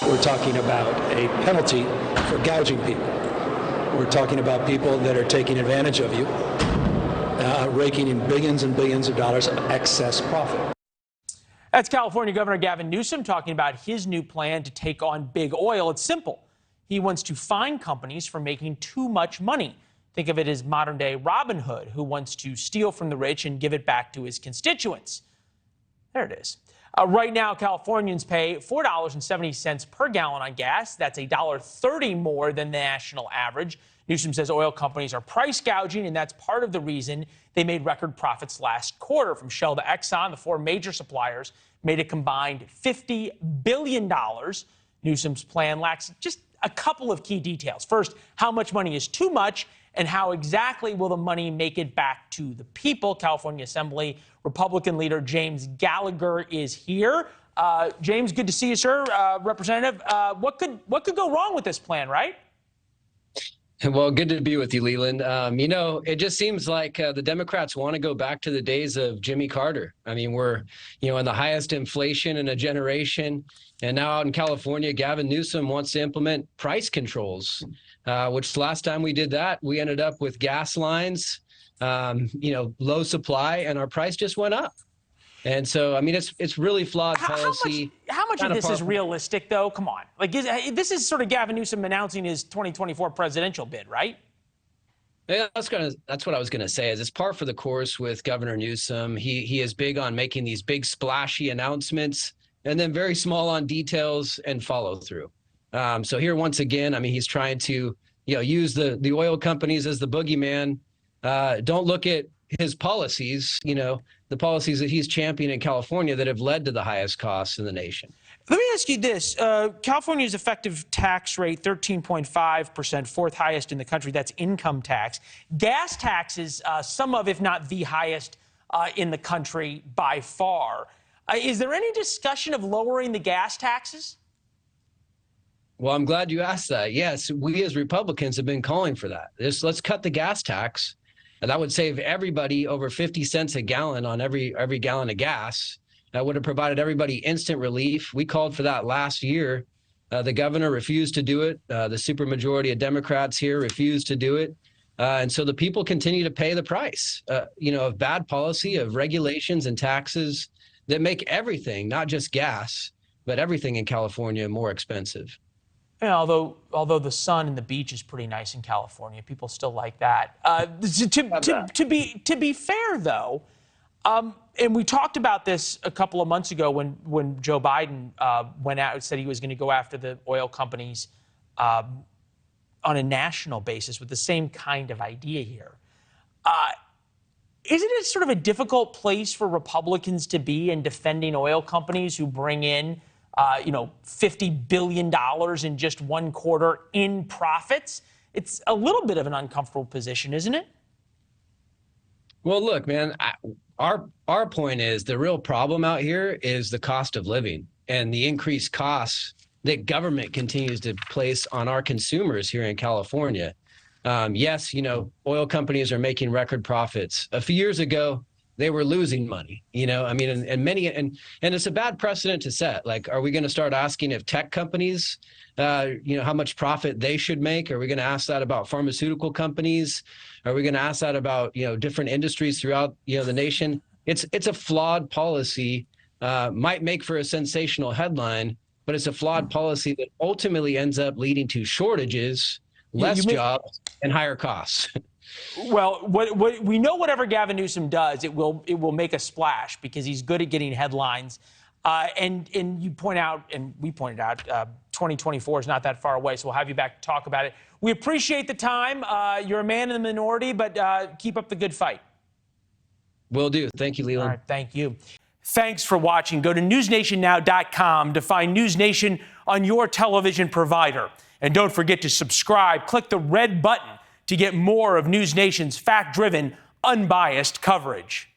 We're talking about a penalty for gouging people. We're talking about people that are taking advantage of you, raking in billions and billions of dollars of excess profit. That's California Governor Gavin Newsom talking about his new plan to take on big oil. It's simple. He wants to fine companies for making too much money. Think of it as modern-day Robin Hood, who wants to steal from the rich and give it back to his constituents. There it is. Right now, Californians pay $4.70 per gallon on gas. That's $1.30 more than the national average. Newsom says oil companies are price gouging, and that's part of the reason they made record profits last quarter. From Shell to Exxon, the four major suppliers made a combined $50 billion. Newsom's plan lacks just a couple of key details. First, how much money is too much, and how exactly will the money make it back to the people? California Assembly Republican leader James Gallagher is here. James, good to see you, sir. Representative, what could go wrong with this plan, right? Well, good to be with you, Leland. It just seems like the Democrats want to go back to the days of Jimmy Carter. I mean, we're, in the highest inflation in a generation. And now out in California, Gavin Newsom wants to implement price controls, which last time we did that, we ended up with gas lines, low supply, and our price just went up. And so, I mean, it's really flawed policy. How much of this is realistic, though? Come on. Like, this is sort of Gavin Newsom announcing his 2024 presidential bid, right? Yeah, that's what I was going to say. Is it's par for the course with Governor Newsom. He is big on making these big splashy announcements and then very small on details and follow through. So here, once again, I mean, he's trying to, use the oil companies as the boogeyman. Don't look at his policies, the policies that he's championing in California that have led to the highest costs in the nation. Let me ask you this. California's effective tax rate, 13.5%, fourth highest in the country. That's income tax. Gas taxes, some of, if not the highest in the country by far. Is there any discussion of lowering the gas taxes? Well, I'm glad you asked that. Yes, we as Republicans have been calling for that. Let's cut the gas tax. And that would save everybody over 50 cents a gallon on every gallon of gas. That would have provided everybody instant relief. We called for that last year. The governor refused to do it. The supermajority of Democrats here refused to do it. And so the people continue to pay the price, of bad policy, of regulations and taxes that make everything, not just gas, but everything in California more expensive. Yeah, although the sun and the beach is pretty nice in California, people still like that. To be fair, though, and we talked about this a couple of months ago when Joe Biden went out and said he was going to go after the oil companies on a national basis with the same kind of idea here. Isn't it sort of a difficult place for Republicans to be in defending oil companies who bring in $50 billion in just one quarter in profits? It's a little bit of an uncomfortable position, isn't it? Well, look, man, our point is the real problem out here is the cost of living and the increased costs that government continues to place on our consumers here in California. Yes, oil companies are making record profits. A few years ago, they were losing money, and it's a bad precedent to set. Like, are we going to start asking if tech companies, how much profit they should make? Are we going to ask that about pharmaceutical companies? Are we going to ask that about, different industries throughout, the nation? It's a flawed policy, might make for a sensational headline, but it's a flawed policy that ultimately ends up leading to shortages, less jobs, and higher costs. Well, what we know, whatever Gavin Newsom does, it will make a splash because he's good at getting headlines. And you point out, and we pointed out, 2024 is not that far away, so we'll have you back to talk about it. We appreciate the time. You're a man in the minority, but keep up the good fight. Will do. Thank you, Leland. All right, thank you. Thanks for watching. Go to newsnationnow.com to find NewsNation on your television provider. And don't forget to subscribe. Click the red button to get more of NewsNation's fact-driven, unbiased coverage.